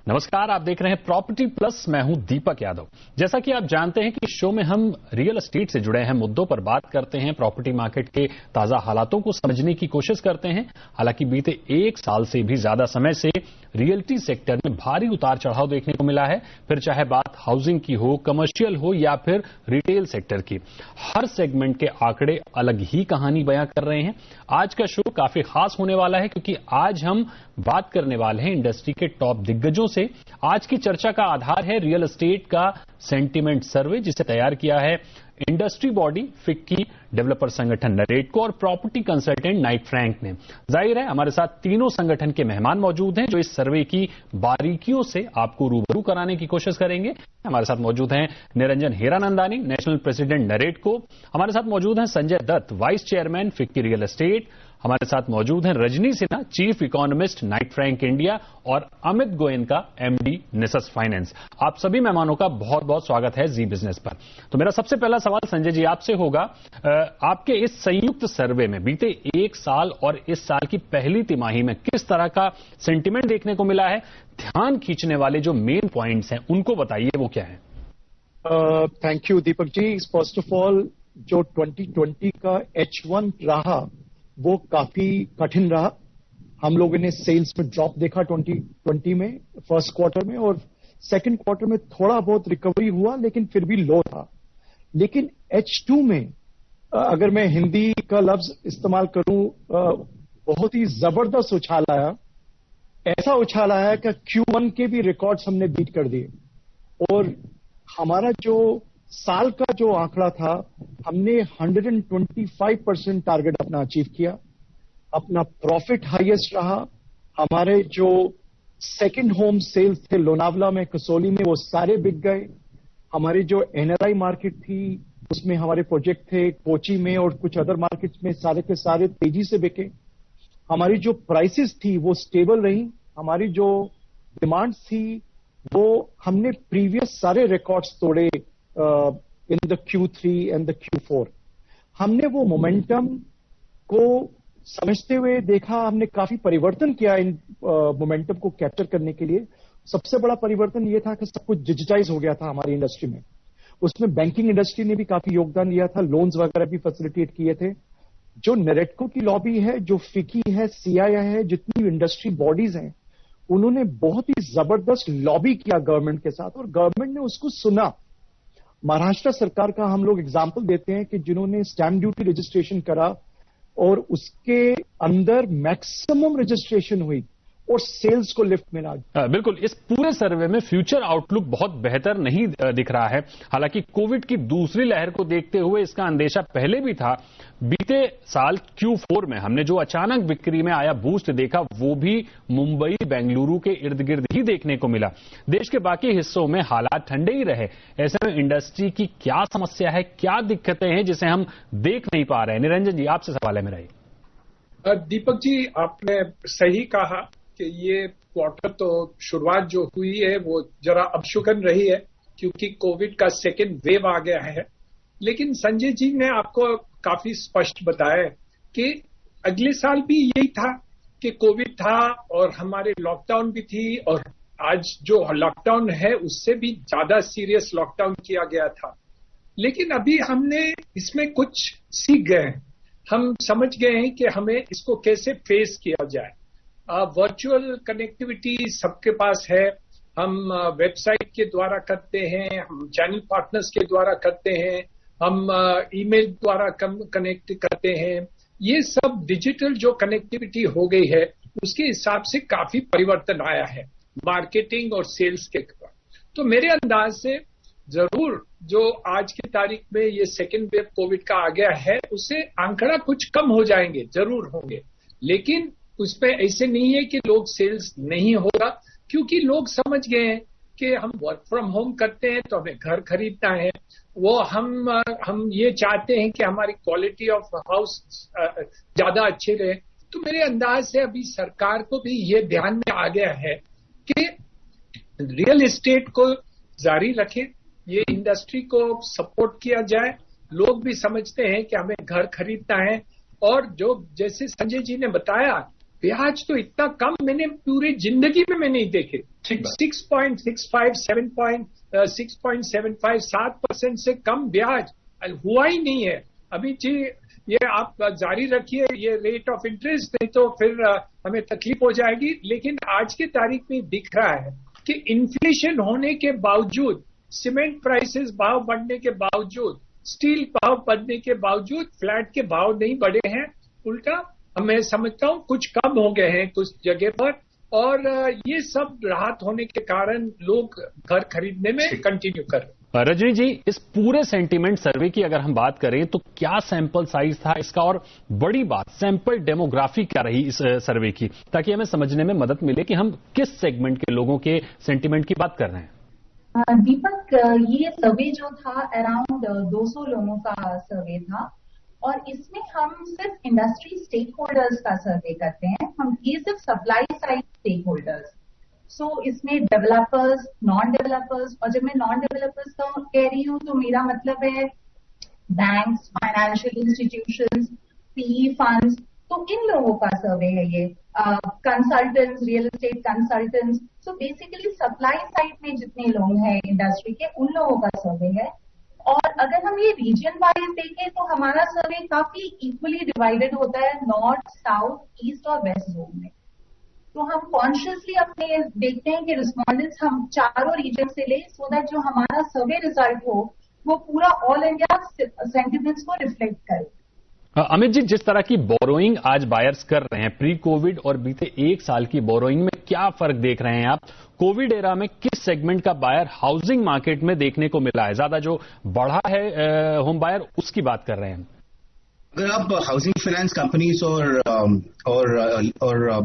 नमस्कार, आप देख रहे हैं प्रॉपर्टी प्लस। मैं हूं दीपक यादव। जैसा कि आप जानते हैं कि इस शो में हम रियल एस्टेट से जुड़े हैं मुद्दों पर बात करते हैं, प्रॉपर्टी मार्केट के ताजा हालातों को समझने की कोशिश करते हैं। हालांकि बीते एक साल से भी ज्यादा समय से रियल्टी सेक्टर में भारी उतार चढ़ाव देखने को मिला है, फिर चाहे बात हाउसिंग की हो, कमर्शियल हो या फिर रिटेल सेक्टर की। हर सेगमेंट के आंकड़े अलग ही कहानी बयां कर रहे हैं। आज का शो काफी खास होने वाला है क्योंकि आज हम बात करने वाले हैं इंडस्ट्री के टॉप दिग्गजों से। आज की चर्चा का आधार है रियल एस्टेट का सेंटीमेंट सर्वे, जिसे तैयार किया है इंडस्ट्री बॉडी फिक्की, डेवलपर संगठन नरेटको और प्रॉपर्टी कंसल्टेंट नाइट फ्रैंक ने। जाहिर है हमारे साथ तीनों संगठन के मेहमान मौजूद हैं जो इस सर्वे की बारीकियों से आपको रूबरू कराने की कोशिश करेंगे। हमारे साथ मौजूद हैं निरंजन हीरानंदानी, नेशनल प्रेसिडेंट नरेटको। हमारे साथ मौजूद हैं Sanjay Dutt, vice chairman FICCI real estate. हमारे साथ मौजूद हैं Rajni Sinha, chief economist Knight Frank India, और अमित गोयनका, एमडी निसस फाइनेंस। आप सभी मेहमानों का बहुत बहुत स्वागत है जी बिजनेस पर। तो मेरा सबसे पहला सवाल संजय जी आपसे होगा, आपके इस संयुक्त सर्वे में बीते एक साल और इस साल की पहली तिमाही में किस तरह का सेंटिमेंट देखने को मिला है? ध्यान खींचने वाले जो मेन पॉइंट्स हैं उनको बताइए, वो क्या है? Thank you Deepak ji. First of all, जो 2020 का H1 रहा वो काफी कठिन रहा। हम लोगों ने सेल्स में ड्रॉप देखा 2020 में फर्स्ट क्वार्टर में, और सेकंड क्वार्टर में थोड़ा बहुत रिकवरी हुआ लेकिन फिर भी लो था। लेकिन H2 में अगर मैं हिंदी का लफ्ज इस्तेमाल करूं, बहुत ही जबरदस्त उछाल आया। ऐसा उछाल आया कि Q1 के भी रिकॉर्ड्स हमने बीट कर दिए, और हमारा जो साल का जो आंकड़ा था हमने 125% टारगेट अपना अचीव किया। अपना प्रॉफिट हाईएस्ट रहा। हमारे जो सेकंड होम सेल्स थे लोनावला में, कसौली में, वो सारे बिक गए। हमारी जो एनआरआई मार्केट थी उसमें हमारे प्रोजेक्ट थे कोची में और कुछ अदर मार्केट्स में, सारे के सारे तेजी से बिके। हमारी जो प्राइसेस थी वो स्टेबल रही। हमारी जो डिमांड थी वो हमने प्रीवियस सारे रिकॉर्ड्स तोड़े in the Q3 and the Q4। हमने वो मोमेंटम को समझते हुए देखा, हमने काफी परिवर्तन किया इन मोमेंटम को कैप्चर करने के लिए। सबसे बड़ा परिवर्तन ये था कि सब कुछ डिजिटाइज हो गया था हमारी इंडस्ट्री में। उसमें बैंकिंग इंडस्ट्री ने भी काफी योगदान दिया था, लोन्स वगैरह भी फैसिलिटेट किए थे। जो नरेटको की लॉबी है, जो फिकी है, सीआईआई है, जितनी इंडस्ट्री बॉडीज हैं, उन्होंने बहुत ही जबरदस्त लॉबी किया गवर्नमेंट के साथ, और गवर्नमेंट ने उसको सुना। महाराष्ट्र सरकार का हम लोग एग्जाम्पल देते हैं कि जिन्होंने स्टैंप ड्यूटी रजिस्ट्रेशन करा और उसके अंदर मैक्सिमम रजिस्ट्रेशन हुई और सेल्स को लिफ्ट मिला। बिल्कुल, इस पूरे सर्वे में फ्यूचर आउटलुक बहुत बेहतर नहीं दिख रहा है। हालांकि कोविड की दूसरी लहर को देखते हुए इसका अंदेशा पहले भी था। बीते साल Q4 में हमने जो अचानक बिक्री में आया बूस्ट देखा, वो भी मुंबई बेंगलुरु के इर्द गिर्द ही देखने को मिला। देश के बाकी हिस्सों में हालात ठंडे ही रहे। ऐसे में इंडस्ट्री की क्या समस्या है, क्या दिक्कतें हैं जिसे हम देख नहीं पा रहे हैं? निरंजन जी आपसे सवाल है मेरा। दीपक जी, आपने सही कहा कि ये क्वार्टर तो शुरुआत जो हुई है वो जरा अपशुकन रही है क्योंकि कोविड का सेकेंड वेव आ गया है। लेकिन संजय जी ने आपको काफी स्पष्ट बताया कि अगले साल भी यही था कि कोविड था और हमारे लॉकडाउन भी थी, और आज जो लॉकडाउन है उससे भी ज्यादा सीरियस लॉकडाउन किया गया था। लेकिन अभी हमने इसमें कुछ सीख गए हैं। हम समझ गए हैं कि हमें इसको कैसे फेस किया जाए। वर्चुअल कनेक्टिविटी सबके पास है। हम वेबसाइट के द्वारा करते हैं, हम चैनल पार्टनर्स के द्वारा करते हैं, हम ईमेल द्वारा कनेक्ट करते हैं। ये सब डिजिटल जो कनेक्टिविटी हो गई है उसके हिसाब से काफी परिवर्तन आया है मार्केटिंग और सेल्स के। तो मेरे अंदाज से जरूर जो आज की तारीख में ये सेकेंड वेव कोविड का आ गया है उससे आंकड़ा कुछ कम हो जाएंगे, जरूर होंगे। लेकिन उसमें ऐसे नहीं है कि लोग सेल्स नहीं होगा, क्योंकि लोग समझ गए हैं कि हम वर्क फ्रॉम होम करते हैं तो हमें घर खरीदना है। वो हम ये चाहते हैं कि हमारी क्वालिटी ऑफ हाउस ज्यादा अच्छी रहे। तो मेरे अंदाज से अभी सरकार को भी ये ध्यान में आ गया है कि रियल एस्टेट को जारी रखें, ये इंडस्ट्री को सपोर्ट किया जाए। लोग भी समझते हैं कि हमें घर खरीदना है, और जो जैसे संजय जी ने बताया ब्याज तो इतना कम मैंने पूरी जिंदगी में मैं नहीं देखे। 6.65, 6.75, 7% से कम ब्याज हुआ ही नहीं है अभी जी। ये आप जारी रखिए ये रेट ऑफ इंटरेस्ट, नहीं तो फिर हमें तकलीफ हो जाएगी। लेकिन आज की तारीख में दिख रहा है कि इन्फ्लेशन होने के बावजूद, सीमेंट प्राइसेस भाव बढ़ने के बावजूद, स्टील भाव बढ़ने के बावजूद फ्लैट के भाव नहीं बढ़े हैं, उल्टा मैं समझता हूं कुछ कम हो गए हैं कुछ जगह पर। और ये सब राहत होने के कारण लोग घर खरीदने में कंटिन्यू कर रहे हैं। रजनी जी, इस पूरे सेंटीमेंट सर्वे की अगर हम बात करें तो क्या सैंपल साइज था इसका, और बड़ी बात सैंपल डेमोग्राफी क्या रही इस सर्वे की, ताकि हमें समझने में मदद मिले कि हम किस सेगमेंट के लोगों के सेंटीमेंट की बात कर रहे हैं। दीपक, ये सर्वे जो था अराउंड 200 लोगों का सर्वे था, और इसमें हम सिर्फ इंडस्ट्री स्टेक होल्डर्स का सर्वे करते हैं। हम ये सिर्फ सप्लाई साइड स्टेक होल्डर्स, सो इसमें डेवलपर्स, नॉन डेवलपर्स, और जब मैं नॉन डेवलपर्स का कह रही हूँ तो मेरा मतलब है banks, financial institutions, PE funds, तो इन लोगों का सर्वे है ये। Consultants, real estate consultants, so basically supply side में जितने लोग हैं इंडस्ट्री के, उन लोगों का सर्वे है। और अगर हम ये रीजन वाइज देखें तो हमारा सर्वे काफी इक्वली डिवाइडेड होता है नॉर्थ, साउथ, ईस्ट और वेस्ट जोन में। तो हम कॉन्शियसली अपने देखते हैं कि रिस्पॉन्डेंट्स हम चारों रीजन से ले, सो दैट जो हमारा सर्वे रिजल्ट हो वो पूरा ऑल इंडिया सेंटिमेंट्स को रिफ्लेक्ट करे। अमित जी, जिस तरह की बोरोइंग आज बायर्स कर रहे हैं, प्री कोविड और बीते एक साल की बोरोइंग में क्या फर्क देख रहे हैं आप? कोविड एरा में किस सेगमेंट का बायर हाउसिंग मार्केट में देखने को मिला है? ज्यादा जो बढ़ा है होम बायर, उसकी बात कर रहे हैं। अगर आप हाउसिंग फाइनेंस कंपनीज और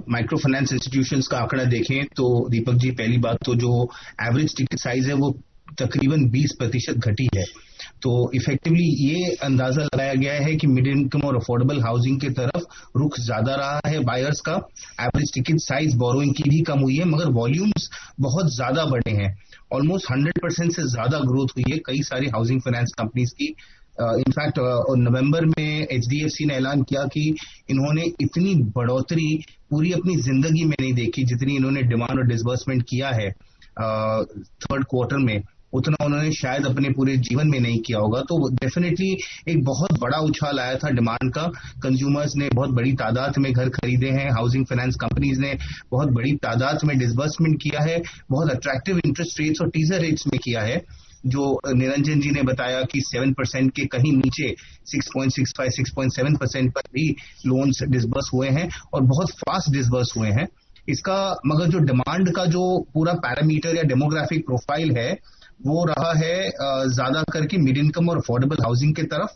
माइक्रो फाइनेंस इंस्टीट्यूशंस का आंकड़ा देखें तो दीपक जी, पहली बात तो जो एवरेज टिकट साइज है वो तकरीबन 20% घटी है। तो इफेक्टिवली ये अंदाजा लगाया गया है कि मिड इनकम और अफोर्डेबल हाउसिंग की तरफ रुख ज्यादा रहा है बायर्स का। एवरेज टिकट साइज बोरोइंग की भी कम हुई है, मगर वॉल्यूम्स बहुत ज्यादा बढ़े हैं। ऑलमोस्ट 100% से ज्यादा ग्रोथ हुई है कई सारी हाउसिंग फाइनेंस कंपनीज की। इनफैक्ट नवंबर में एचडीएफसी ने ऐलान किया कि इन्होंने इतनी बढ़ोतरी पूरी अपनी जिंदगी में नहीं देखी जितनी इन्होंने डिमांड और डिसबर्समेंट किया है थर्ड क्वार्टर में, उतना उन्होंने शायद अपने पूरे जीवन में नहीं किया होगा। तो डेफिनेटली एक बहुत बड़ा उछाल आया था डिमांड का। कंज्यूमर्स ने बहुत बड़ी तादाद में घर खरीदे हैं, हाउसिंग फाइनेंस कंपनीज ने बहुत बड़ी तादाद में डिसबर्समेंट किया है, बहुत अट्रैक्टिव इंटरेस्ट रेट्स और टीजर रेट्स में किया है। जो निरंजन जी ने बताया कि 7% के कहीं नीचे 6.65, 6.7% पर भी लोन्स डिसबर्स हुए हैं और बहुत फास्ट डिसबर्स हुए हैं। इसका मगर जो डिमांड का जो पूरा पैरामीटर या डेमोग्राफिक प्रोफाइल है वो रहा है ज्यादा करके मिड इनकम और अफोर्डेबल हाउसिंग की तरफ।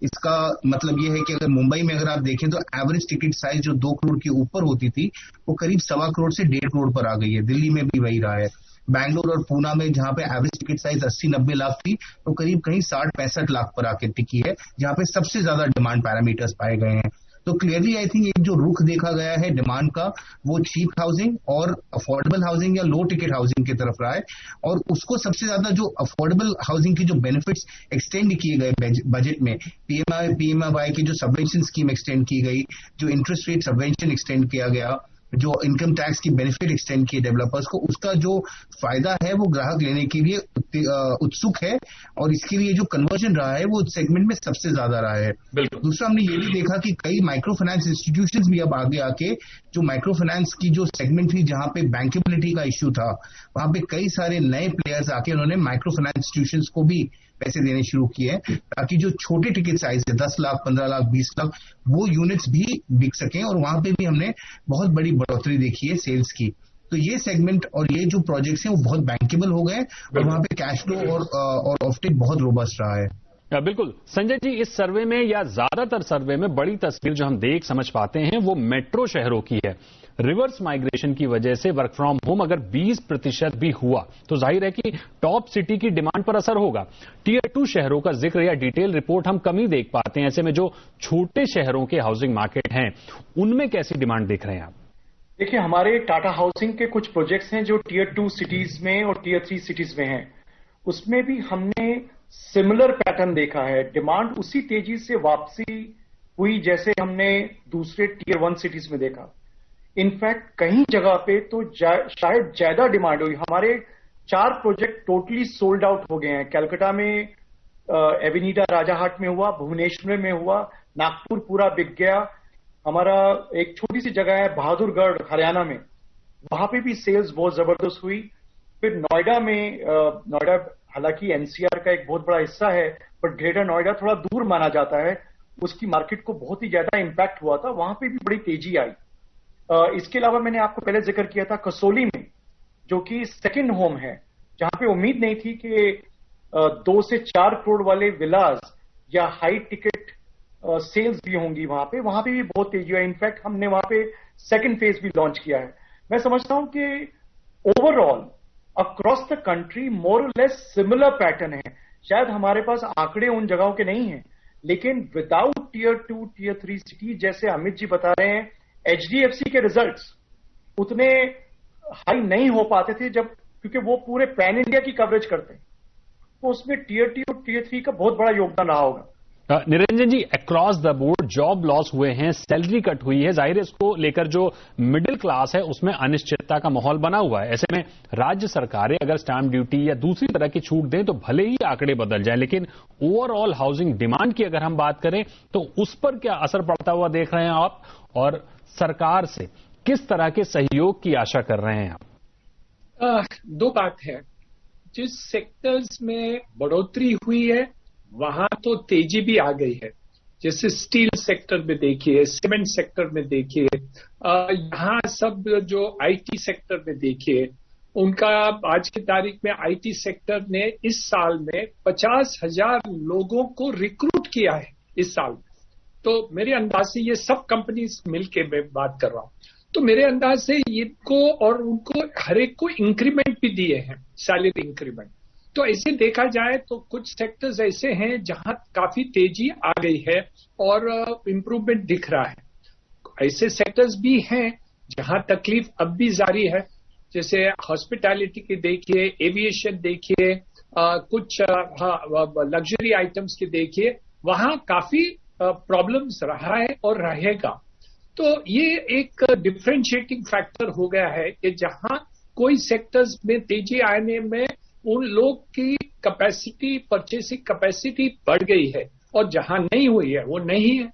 इसका मतलब ये है कि अगर मुंबई में अगर आप देखें तो एवरेज टिकट साइज जो 2 करोड़ के ऊपर होती थी वो करीब 1.25 करोड़ से 1.5 करोड़ पर आ गई है। दिल्ली में भी वही रहा है। बैंगलोर और पूना में जहां पे एवरेज टिकट साइज 80-90 लाख थी तो करीब कहीं 60-65 लाख पर आके टिकी है, जहां पे सबसे ज्यादा डिमांड पैरामीटर्स पाए गए हैं। तो क्लियरली आई थिंक एक जो रुख देखा गया है डिमांड का वो चीप हाउसिंग और अफोर्डेबल हाउसिंग या लो टिकट हाउसिंग की तरफ रहा है। और उसको सबसे ज्यादा जो अफोर्डेबल हाउसिंग की जो बेनिफिट्स एक्सटेंड किए गए बजट में, पीएमआईवाई की जो सबवेंशन स्कीम एक्सटेंड की गई, जो इंटरेस्ट रेट सबवेंशन एक्सटेंड किया गया, जो इनकम टैक्स की बेनिफिट एक्सटेंड किए डेवलपर्स को, उसका जो फायदा है वो ग्राहक लेने के लिए उत्सुक है और इसके लिए जो कन्वर्जन रहा है वो सेगमेंट में सबसे ज्यादा रहा है। दूसरा, हमने ये भी देखा कि कई माइक्रो फाइनेंस इंस्टीट्यूशंस भी अब आगे आके जो माइक्रो फाइनेंस की जो सेगमेंट थी जहां पे बैंकेबिलिटी का इश्यू था, वहां पे कई सारे नए प्लेयर्स आके उन्होंने माइक्रो फाइनेंस इंस्टीट्यूशंस को भी पैसे देने शुरू किए ताकि जो छोटे टिकट साइज है 10 लाख, 15 लाख, 20 लाख, वो यूनिट्स भी बिक सकें। और वहां पे भी हमने बहुत बड़ी बढ़ोतरी देखी है सेल्स की। तो ये सेगमेंट और ये जो प्रोजेक्ट्स हैं वो बहुत बैंकेबल हो गए और वहां पे कैश फ्लो और ऑफटेक बहुत रोबस्ट रहा है। बिल्कुल संजय जी, इस सर्वे में या ज्यादातर सर्वे में बड़ी तस्वीर जो हम देख समझ पाते हैं वो मेट्रो शहरों की है। रिवर्स माइग्रेशन की वजह से वर्क फ्रॉम होम अगर 20% भी हुआ तो जाहिर है कि टॉप सिटी की डिमांड पर असर होगा। टियर 2 शहरों का जिक्र या डिटेल रिपोर्ट हम कम ही देख पाते हैं। ऐसे में जो छोटे शहरों के हाउसिंग मार्केट हैं उनमें कैसी डिमांड देख रहे हैं आप? देखिए, हमारे टाटा हाउसिंग के कुछ प्रोजेक्ट्स हैं जो टियर 2 सिटीज में और टियर 3 सिटीज में हैं। उसमें भी हमने सिमिलर पैटर्न देखा है। डिमांड उसी तेजी से वापसी हुई जैसे हमने दूसरे टियर 1 सिटीज में देखा। इनफैक्ट कहीं जगह पे तो शायद ज्यादा डिमांड हुई। हमारे 4 प्रोजेक्ट टोटली सोल्ड आउट हो गए हैं। कलकत्ता में एविनीडा राजाहाट में हुआ, भुवनेश्वर में हुआ, नागपुर पूरा बिक गया। हमारा एक छोटी सी जगह है बहादुरगढ़ हरियाणा में, वहां पे भी सेल्स बहुत जबरदस्त हुई। फिर नोएडा में, नोएडा हालांकि एनसीआर का एक बहुत बड़ा हिस्सा है, बट ग्रेटर नोएडा थोड़ा दूर माना जाता है, उसकी मार्केट को बहुत ही ज्यादा इम्पैक्ट हुआ था, वहां पे भी बड़ी तेजी आई। इसके अलावा मैंने आपको पहले जिक्र किया था कसौली में, जो कि सेकंड होम है, जहां पे उम्मीद नहीं थी कि 2 से 4 करोड़ वाले विलास या हाई टिकट सेल्स भी होंगी वहां पे भी बहुत तेजी है। इनफैक्ट हमने वहां पे सेकंड फेज भी लॉन्च किया है। मैं समझता हूं कि overall across the country more और लेस सिमिलर पैटर्न है। शायद हमारे पास आंकड़े उन जगहों के नहीं हैं, लेकिन विदाउट टियर 2 टियर 3 सिटी, जैसे अमित जी बता रहे हैं, एचडीएफसी के रिजल्ट्स उतने हाई नहीं हो पाते थे, जब क्योंकि वो पूरे पैन इंडिया की कवरेज करते हैं, तो उसमें टियर 2 और टियर 3 का बहुत बड़ा योगदान रहा होगा। Niranjan ji, across the board job loss हुए हैं, सैलरी कट हुई है, जाहिर है इसको लेकर जो मिडिल क्लास है उसमें अनिश्चितता का माहौल बना हुआ है। ऐसे में राज्य सरकारें अगर स्टैंप ड्यूटी या दूसरी तरह की छूट दें तो भले ही आंकड़े बदल जाएं, लेकिन ओवरऑल हाउसिंग डिमांड की अगर हम बात करें तो उस पर क्या असर पड़ता हुआ देख रहे हैं आप, और सरकार से किस तरह के सहयोग की आशा कर रहे हैं आप? 2 बात है। जिस सेक्टर्स में बढ़ोतरी हुई है वहां तो तेजी भी आ गई है, जैसे स्टील सेक्टर में देखिए, सीमेंट सेक्टर में देखिए, यहाँ सब जो आईटी सेक्टर में देखिए, उनका आज की तारीख में आईटी सेक्टर ने इस साल में 50,000 लोगों को रिक्रूट किया है इस साल में। तो मेरे अंदाज से ये सब कंपनीज मिलके मैं बात कर रहा हूं, तो मेरे अंदाज से इनको और उनको हर एक को इंक्रीमेंट भी दिए हैं, सैलरी इंक्रीमेंट। तो ऐसे देखा जाए तो कुछ सेक्टर्स ऐसे हैं जहां काफी तेजी आ गई है और इम्प्रूवमेंट दिख रहा है। ऐसे सेक्टर्स भी हैं जहां तकलीफ अब भी जारी है, जैसे हॉस्पिटैलिटी के देखिए, एविएशन देखिए, कुछ लग्जरी आइटम्स के देखिए, वहां काफी प्रॉब्लम्स रहा है और रहेगा। तो ये एक डिफरेंशिएटिंग फैक्टर हो गया है कि जहां कोई सेक्टर्स में तेजी आने में उन लोग की कैपेसिटी, परचेसिंग कैपेसिटी बढ़ गई है, और जहां नहीं हुई है वो नहीं है।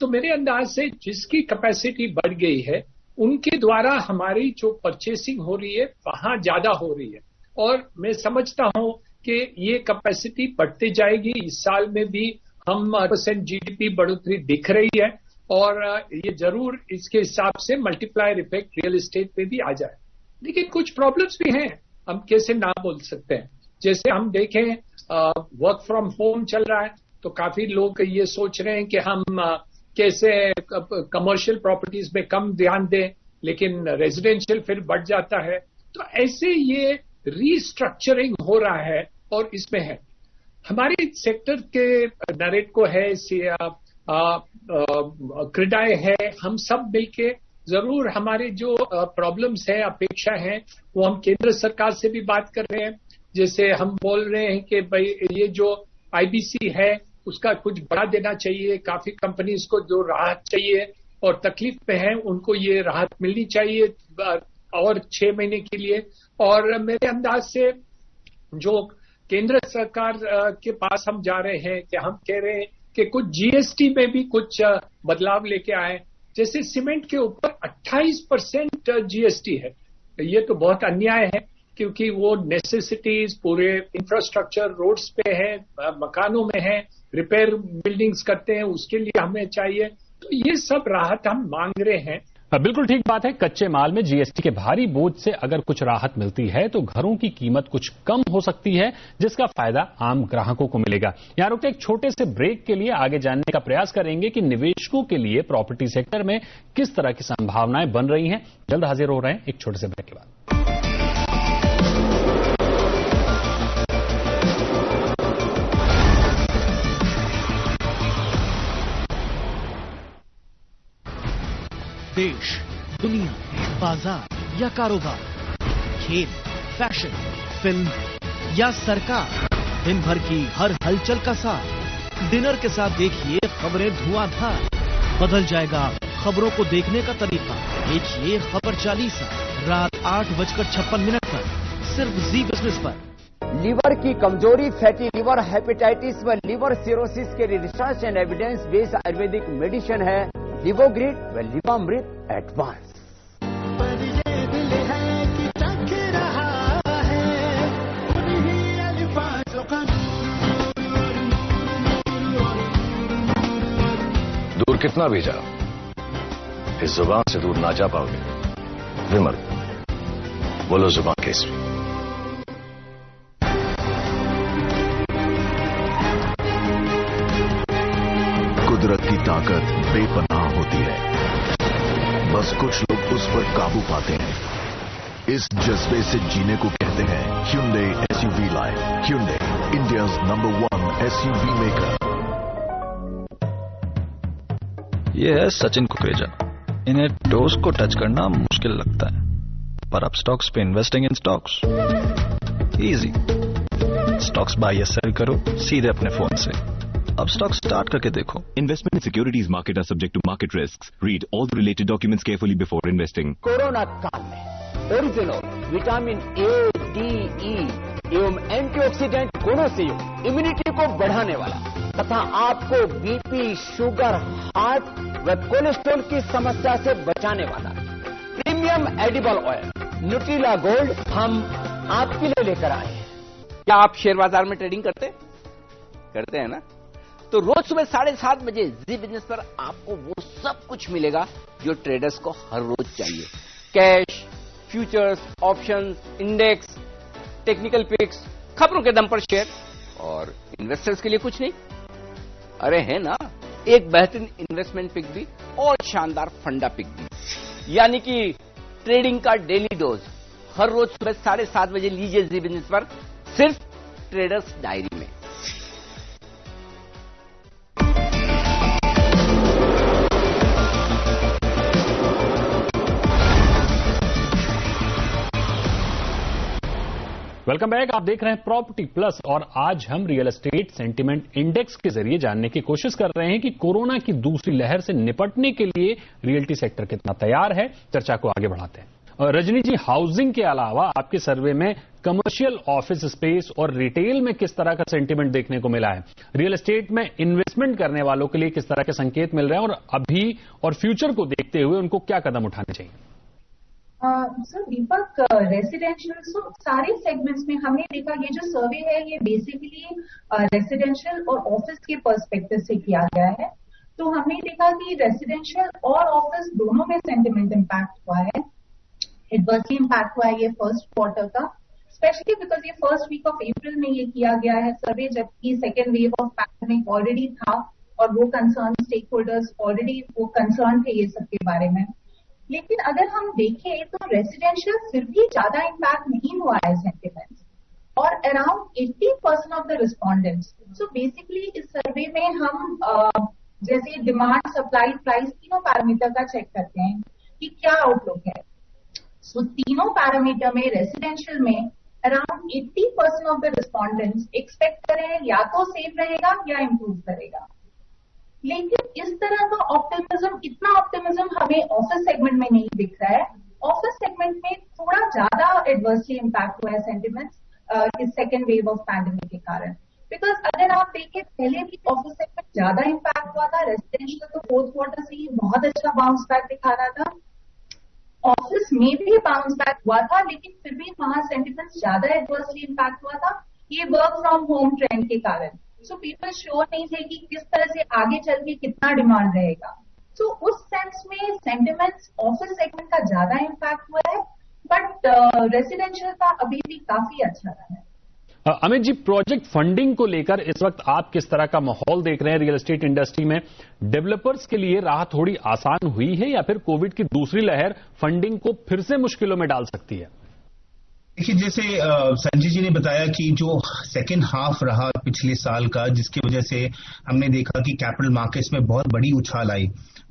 तो मेरे अंदाज से जिसकी कैपेसिटी बढ़ गई है उनके द्वारा हमारी जो परचेसिंग हो रही है वहां ज्यादा हो रही है, और मैं समझता हूं कि ये कैपेसिटी बढ़ते जाएगी। इस साल में भी हम 8% जीडीपी बढ़ोतरी दिख रही है, और ये जरूर इसके हिसाब से मल्टीप्लायर इफेक्ट रियल एस्टेट पे भी आ जाए। लेकिन कुछ प्रॉब्लम्स भी हैं, हम कैसे ना बोल सकते हैं। जैसे हम देखें वर्क फ्रॉम होम चल रहा है, तो काफी लोग ये सोच रहे हैं कि हम कैसे कमर्शियल प्रॉपर्टीज में कम ध्यान दें, लेकिन रेजिडेंशियल फिर बढ़ जाता है। तो ऐसे ये रीस्ट्रक्चरिंग हो रहा है, और इसमें है हमारे सेक्टर के नरेटको है, क्रेडाई है, हम सब मिलके जरूर हमारे जो प्रॉब्लम्स है, अपेक्षा है, वो हम केंद्र सरकार से भी बात कर रहे हैं। जैसे हम बोल रहे हैं कि भाई ये जो आईबीसी है उसका कुछ बढ़ा देना चाहिए, काफी कंपनीज को जो राहत चाहिए और तकलीफ पे है उनको ये राहत मिलनी चाहिए और 6 महीने के लिए। और मेरे अंदाज से जो केंद्र सरकार के पास हम जा रहे हैं कि हम कह रहे हैं कि कुछ जीएसटी में भी कुछ बदलाव लेके आए। जैसे सीमेंट के ऊपर 28% जीएसटी है, ये तो बहुत अन्याय है, क्योंकि वो नेसेसिटीज पूरे इंफ्रास्ट्रक्चर रोड्स पे है, मकानों में है, रिपेयर बिल्डिंग्स करते हैं, उसके लिए हमें चाहिए। तो ये सब राहत हम मांग रहे हैं। बिल्कुल ठीक बात है। कच्चे माल में जीएसटी के भारी बोझ से अगर कुछ राहत मिलती है तो घरों की कीमत कुछ कम हो सकती है, जिसका फायदा आम ग्राहकों को मिलेगा। यहां रुकते एक छोटे से ब्रेक के लिए आगे जानने का प्रयास करेंगे कि निवेशकों के लिए प्रॉपर्टी सेक्टर में किस तरह की संभावनाएं बन रही हैं। जल्द हाजिर हो रहे हैं एक छोटे से ब्रेक के बाद। देश, दुनिया, बाजार या कारोबार, खेल, फैशन, फिल्म या सरकार, दिन भर की हर हलचल का साथ डिनर के साथ देखिए खबरें धुआंधार। बदल जाएगा खबरों को देखने का तरीका। देखिए खबर चालीसा रात 8:56 पर सिर्फ जी बिजनेस पर। लीवर की कमजोरी, फैटी लीवर, हेपेटाइटिस व लीवर सिरोसिस के लिए research and evidence based Ayurvedic medicine है लिवोग्रिड व लिवामृत एडवांस। दूर कितना भी जाओ, इस जुबान से दूर ना जा पाओगे। विमल, बोलो जुबान केसरी। कुदरत की ताकत बेपनाह होती है, बस कुछ लोग उस पर काबू पाते हैं। इस जज्बे से जीने को कहते हैं Hyundai SUV line. Hyundai, India's number 1 SUV maker. ये है सचिन कुकरेजा। इन्हें टोस को टच करना मुश्किल लगता है, पर अब स्टॉक्स पे investing in stocks easy. Stocks buy या सेल करो सीधे अपने फोन से। अब स्टॉक स्टार्ट करके देखो। Investment in securities market are subject to market risks. Read all the related documents carefully before investing. Corona काल में original vitamin A, D, E एवं एंटीऑक्सीडेंट गुणों से युक्त इम्यूनिटी को बढ़ाने वाला तथा आपको बीपी, शुगर, हार्ट व कोलेस्ट्रॉल की समस्या से बचाने वाला premium edible oil Nutrela gold हम आपके लिए लेकर आए हैं। क्या आप शेयर बाजार में ट्रेडिंग करते हैं ना? तो रोज सुबह 7:30 बजे जी बिजनेस पर आपको वो सब कुछ मिलेगा जो ट्रेडर्स को हर रोज चाहिए। Cash, futures, options, index, technical picks, खबरों के दम पर शेयर और इन्वेस्टर्स के लिए कुछ नहीं। अरे है ना, एक बेहतरीन इन्वेस्टमेंट पिक भी और शानदार फंडा पिक भी, यानी कि ट्रेडिंग का डेली डोज हर रोज सुबह 7:30 बजे लीजिए जी बिजनेस पर, सिर्फ ट्रेडर्स डायरी में। Welcome back. आप देख रहे हैं प्रॉपर्टी प्लस और आज हम रियल एस्टेट सेंटिमेंट इंडेक्स के जरिए जानने की कोशिश कर रहे हैं कि कोरोना की दूसरी लहर से निपटने के लिए रियल्टी सेक्टर कितना तैयार है। चर्चा को आगे बढ़ाते हैं। रजनी जी, हाउसिंग के अलावा आपके सर्वे में कमर्शियल ऑफिस स्पेस और रिटेल में किस तरह का सेंटिमेंट देखने को मिला है? रियल एस्टेट में इन्वेस्टमेंट करने वालों के लिए किस तरह के संकेत मिल रहे हैं और अभी और फ्यूचर को देखते हुए उनको क्या कदम उठाने चाहिए? सर दीपक, रेसिडेंशियल सारे सेगमेंट्स में हमने देखा, ये जो सर्वे है ये बेसिकली रेसिडेंशियल और ऑफिस के पर्सपेक्टिव से किया गया है। तो हमने देखा कि रेसिडेंशियल और ऑफिस दोनों में सेंटिमेंट इम्पैक्ट हुआ है। एडवर्सली इम्पैक्ट हुआ है ये फर्स्ट क्वार्टर का, स्पेशली बिकॉज ये फर्स्ट वीक ऑफ अप्रैल में ये किया गया है सर्वे, जबकि second wave of pandemic already था और वो कंसर्न स्टेक होल्डर्स ऑलरेडी वो कंसर्न थे ये सब के बारे में। लेकिन अगर हम देखें तो रेसिडेंशियल फिर भी ज्यादा इम्पैक्ट नहीं हुआ है सेंटिमेंट, और around 80% of the respondents. So basically इस सर्वे में हम जैसे डिमांड, सप्लाई, प्राइस तीनों पैरामीटर का चेक करते हैं कि क्या आउटलुक है। सो तीनों पैरामीटर में रेसिडेंशियल में around 80% of the respondents expect करें या तो सेफ रहेगा या इम्प्रूव करेगा। लेकिन इस तरह का ऑप्टिमिज्म, इतना ऑप्टिमिज्म हमें ऑफिस सेगमेंट में नहीं दिख रहा है। ऑफिस सेगमेंट में थोड़ा ज्यादा एडवर्सली इम्पैक्ट हुआ है सेंटिमेंट्स इस सेकेंड वेव ऑफ पैंडेमिक के कारण। बिकॉज अगर आप देखें पहले भी ऑफिस सेगमेंट ज्यादा इम्पैक्ट हुआ था, रेसिडेंशियल तो फोर्थ क्वार्टर से ही बहुत अच्छा बाउंस बैक दिखा रहा था। ऑफिस में भी बाउंस बैक हुआ था, लेकिन फिर भी वहां सेंटिमेंट्स ज्यादा एडवर्सली इम्पैक्ट हुआ था, ये वर्क फ्रॉम होम ट्रेंड के कारण। सो पीपल श्योर नहीं थे कि किस तरह से आगे चल के कितना डिमांड रहेगा। सो उस सेंस में सेंटिमेंट्स ऑफिस सेगमेंट का ज्यादा इम्पैक्ट हुआ है, बट रेसिडेंशियल का अभी भी काफी अच्छा रहा है। अमित जी, प्रोजेक्ट फंडिंग को लेकर इस वक्त आप किस तरह का माहौल देख रहे हैं रियल एस्टेट इंडस्ट्री में? डेवलपर्स के लिए राह थोड़ी आसान हुई है या फिर कोविड की दूसरी लहर फंडिंग को फिर से मुश्किलों में डाल सकती है? देखिए, जैसे संजय जी ने बताया कि जो सेकेंड हाफ रहा पिछले साल का, जिसकी वजह से हमने देखा कि कैपिटल मार्केट्स में बहुत बड़ी उछाल आई,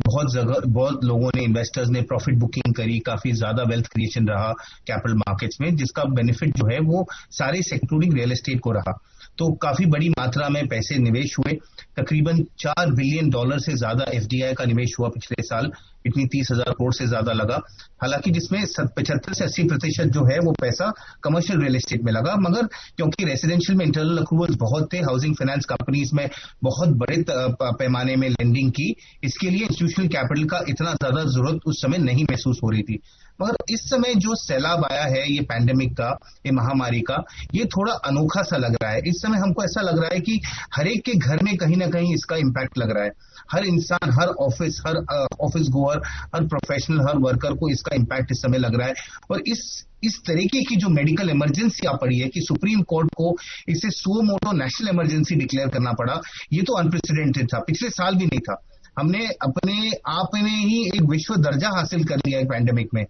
बहुत लोगों ने, इन्वेस्टर्स ने प्रॉफिट बुकिंग करी, काफी ज्यादा वेल्थ क्रिएशन रहा कैपिटल मार्केट्स में, जिसका बेनिफिट जो है वो सारे सेक्टोरिंग रियल एस्टेट को रहा। तो काफी बड़ी मात्रा में पैसे निवेश हुए, तकरीबन $4 बिलियन से ज्यादा एफडीआई का निवेश हुआ पिछले साल इतनी 30,000 करोड़ से ज्यादा लगा, हालांकि जिसमें 75 से 80% जो है वो पैसा कमर्शियल रियल एस्टेट में लगा, मगर क्योंकि रेसिडेंशियल में इंटरनल अक्रूवल्स बहुत थे, हाउसिंग फाइनेंस कंपनीज में बहुत बड़े पैमाने में लेंडिंग की, इसके लिए इंस्टीट्यूशनल कैपिटल का इतना ज्यादा जरूरत उस समय नहीं महसूस हो रही थी। मगर इस समय जो सैलाब आया है ये पैंडेमिक का, ये महामारी का, ये थोड़ा अनोखा सा लग रहा है। इस समय हमको ऐसा लग रहा है कि हर एक के घर में कहीं ना कहीं इसका इम्पैक्ट लग रहा है। हर इंसान, हर ऑफिस गोअर, हर प्रोफेशनल, हर वर्कर को इसका इम्पैक्ट इस समय लग रहा है। और इस तरीके की जो मेडिकल इमरजेंसी आ पड़ी है कि सुप्रीम कोर्ट को इसे suo motu national emergency declare करना पड़ा, ये तो अनप्रेसिडेंटेड था, पिछले साल भी नहीं था। हमने अपने आप में ही एक विश्व दर्जा हासिल कर लिया है पैंडेमिक में,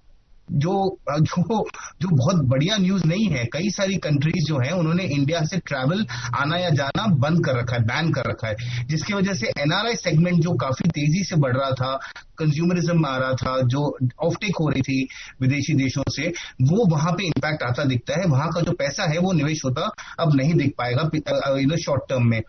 जो बहुत बढ़िया न्यूज नहीं है। कई सारी कंट्रीज जो हैं उन्होंने इंडिया से ट्रैवल आना या जाना बंद कर रखा है, बैन कर रखा है, जिसकी वजह से एनआरआई सेगमेंट जो काफी तेजी से बढ़ रहा था, कंज्यूमरिज्म में आ रहा था, जो ऑफटेक हो रही थी विदेशी देशों से, वो वहां पे इंपैक्ट आता दिखता है। वहां का जो पैसा है वो निवेश होता अब नहीं दिख पाएगा शॉर्ट टर्म में।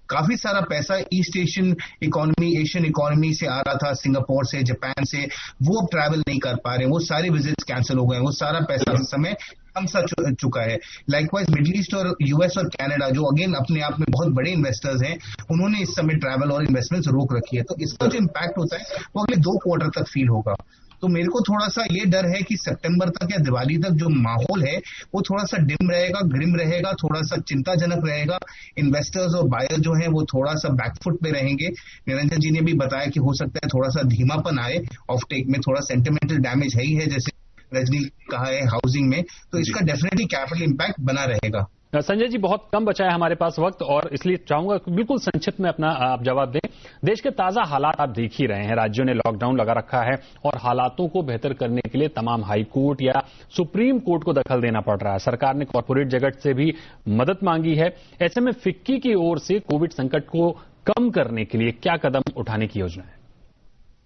काफी सारा पैसा ईस्ट एशियन इकोनॉमी से आ रहा था, सिंगापुर से, जापान से, वो अब ट्रैवल नहीं कर पा रहे, वो सारे विजिट्स कैंसिल हो गए, वो सारा पैसा इस समय कम सा चुका है। लाइकवाइज मिडिल ईस्ट और यूएस और कनाडा, जो अगेन अपने आप में बहुत बड़े इन्वेस्टर्स हैं, उन्होंने इस समय ट्रैवल और इन्वेस्टमेंट्स रोक रखी है। तो इसका जो इम्पैक्ट होता है वो अगले 2 क्वार्टर तक फील होगा। तो मेरे को थोड़ा सा ये डर है कि सितंबर तक या दिवाली तक जो माहौल है वो थोड़ा सा डिम रहेगा, ग्रिम रहेगा, थोड़ा सा चिंताजनक रहेगा। इन्वेस्टर्स और बायर जो हैं वो थोड़ा सा बैकफुट पे रहेंगे। निरंजन जी ने भी बताया कि हो सकता है थोड़ा सा धीमापन आए, ऑफटेक में थोड़ा सेंटिमेंटल डैमेज है ही है, जैसे रजनी कहा है हाउसिंग में, तो इसका डेफिनेटली कैपिटल इंपैक्ट बना रहेगा। संजय जी, बहुत कम बचा है हमारे पास वक्त, और इसलिए चाहूंगा बिल्कुल संक्षिप्त में अपना आप जवाब दें। देश के ताजा हालात आप देख ही रहे हैं, राज्यों ने लॉकडाउन लगा रखा है और हालातों को बेहतर करने के लिए तमाम हाई कोर्ट या सुप्रीम कोर्ट को दखल देना पड़ रहा है। सरकार ने कॉर्पोरेट जगत से भी मदद मांगी है। ऐसे में फिक्की की ओर से कोविड संकट को कम करने के लिए क्या कदम उठाने की योजना है?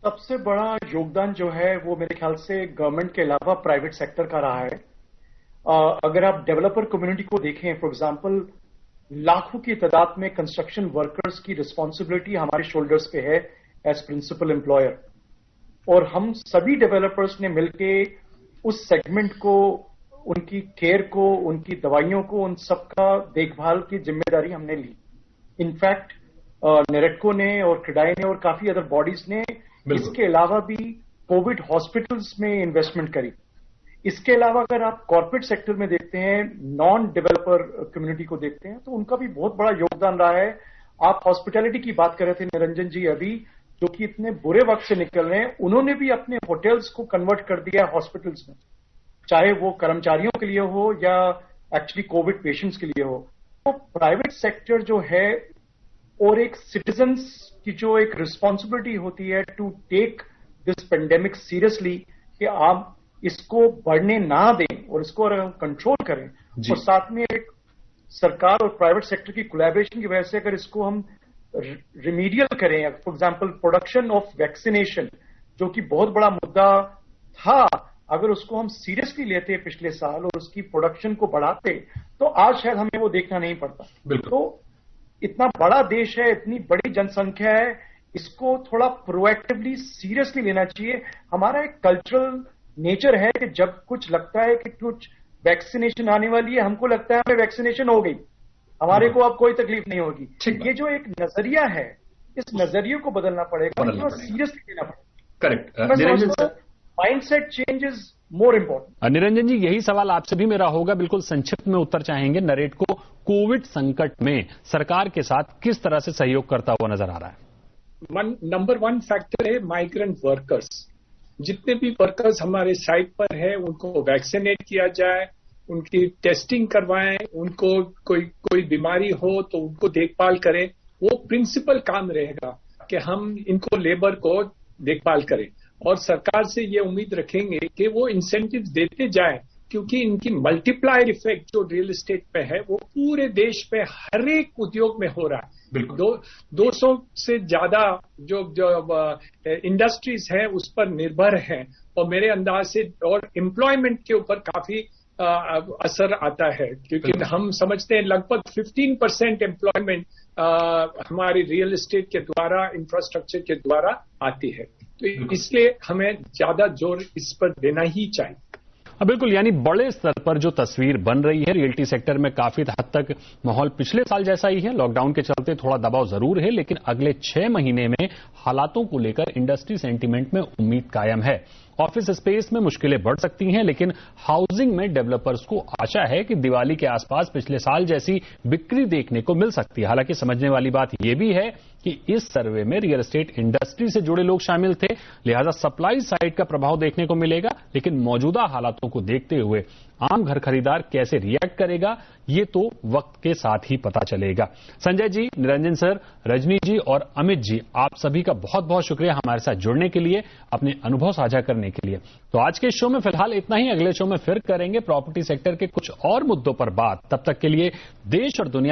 सबसे बड़ा योगदान जो है वो मेरे ख्याल से गवर्नमेंट के अलावा प्राइवेट सेक्टर का रहा है। अगर आप डेवलपर कम्युनिटी को देखें, फॉर एग्जांपल, लाखों की तादाद में कंस्ट्रक्शन वर्कर्स की रिस्पांसिबिलिटी हमारे शोल्डर्स पे है एज प्रिंसिपल एम्प्लॉयर, और हम सभी डेवलपर्स ने मिलके उस सेगमेंट को, उनकी केयर को, उनकी दवाइयों को, उन सबका देखभाल की जिम्मेदारी हमने ली। इनफैक्ट नेरेटको ने और क्रेडाई ने और काफी अदर बॉडीज ने इसके अलावा भी कोविड हॉस्पिटल्स में इन्वेस्टमेंट करी। इसके अलावा अगर आप कॉर्पोरेट सेक्टर में देखते हैं, नॉन डेवलपर कम्युनिटी को देखते हैं, तो उनका भी बहुत बड़ा योगदान रहा है। आप हॉस्पिटैलिटी की बात कर रहे थे निरंजन जी अभी, जो कि इतने बुरे वक्त से निकल रहे हैं, उन्होंने भी अपने होटल्स को कन्वर्ट कर दिया हॉस्पिटल्स में, चाहे वो कर्मचारियों के लिए हो या एक्चुअली कोविड पेशेंट्स के लिए हो। तो प्राइवेट सेक्टर जो है और एक सिटीजन्स की जो एक रिस्पॉन्सिबिलिटी होती है to take this pandemic seriously, कि आप इसको बढ़ने ना दें और इसको अगर हम कंट्रोल करें, और साथ में एक सरकार और प्राइवेट सेक्टर की कोलैबोरेशन की वजह से अगर इसको हम रिमीडियल करें, for example production of vaccination, जो कि बहुत बड़ा मुद्दा था, अगर उसको हम सीरियसली लेते पिछले साल और उसकी प्रोडक्शन को बढ़ाते, तो आज शायद हमें वो देखना नहीं पड़ता। तो इतना बड़ा देश है, इतनी बड़ी जनसंख्या है, इसको थोड़ा प्रोएक्टिवली सीरियसली लेना चाहिए। हमारा एक कल्चरल नेचर है कि जब कुछ लगता है कि कुछ वैक्सीनेशन आने वाली है, हमको लगता है हमें वैक्सीनेशन हो गई, हमारे को अब कोई तकलीफ नहीं होगी। ये जो एक नजरिया है, इस नजरिए को बदलना पड़ेगा, सीरियसली लेना पड़ेगा। Correct, mindset change is more important. Niranjan ji, यही सवाल आपसे भी मेरा होगा, बिल्कुल संक्षिप्त में उत्तर चाहेंगे। नरेटको कोविड संकट में सरकार के साथ किस तरह से सहयोग करता हुआ नजर आ रहा है? नंबर 1 फैक्टर है माइग्रेंट वर्कर्स। जितने भी वर्कर्स हमारे साइट पर है, उनको वैक्सीनेट किया जाए, उनकी टेस्टिंग करवाएं, उनको कोई बीमारी हो तो उनको देखभाल करें। वो प्रिंसिपल काम रहेगा कि हम इनको लेबर को देखभाल करें, और सरकार से ये उम्मीद रखेंगे कि वो इंसेंटिव देते जाए, क्योंकि इनकी मल्टीप्लायर इफेक्ट जो रियल एस्टेट पे है वो पूरे देश पे हर एक उद्योग में हो रहा है। 200 से ज्यादा जो इंडस्ट्रीज हैं उस पर निर्भर हैं, और मेरे अंदाज से और एम्प्लॉयमेंट के ऊपर काफी असर आता है, क्योंकि हम समझते हैं लगभग 15% एम्प्लॉयमेंट हमारी रियल एस्टेट के द्वारा, इंफ्रास्ट्रक्चर के द्वारा आती है। तो इसलिए हमें ज्यादा जोर इस पर देना ही चाहिए। बिल्कुल, यानी बड़े स्तर पर जो तस्वीर बन रही है रियल्टी सेक्टर में, काफी हद तक माहौल पिछले साल जैसा ही है। लॉकडाउन के चलते थोड़ा दबाव जरूर है, लेकिन अगले 6 महीने में हालातों को लेकर इंडस्ट्री सेंटीमेंट में उम्मीद कायम है। ऑफिस स्पेस में मुश्किलें बढ़ सकती हैं, लेकिन हाउसिंग में डेवलपर्स को आशा है कि दिवाली के आसपास पिछले साल जैसी बिक्री देखने को मिल सकती है। हालांकि समझने वाली बात यह भी है कि इस सर्वे में रियल एस्टेट इंडस्ट्री से जुड़े लोग शामिल थे, लिहाजा सप्लाई साइड का प्रभाव देखने को मिलेगा। लेकिन मौजूदा हालातों को देखते हुए आम घर खरीदार कैसे रिएक्ट करेगा, ये तो वक्त के साथ ही पता चलेगा। संजय जी, निरंजन सर, रजनी जी और अमित जी, आप सभी का बहुत बहुत शुक्रिया हमारे साथ जुड़ने के लिए, अपने अनुभव साझा करने के लिए। तो आज के शो में फिलहाल इतना ही। अगले शो में फिर करेंगे प्रॉपर्टी सेक्टर के कुछ और मुद्दों पर बात। तब तक के लिए देश और दुनिया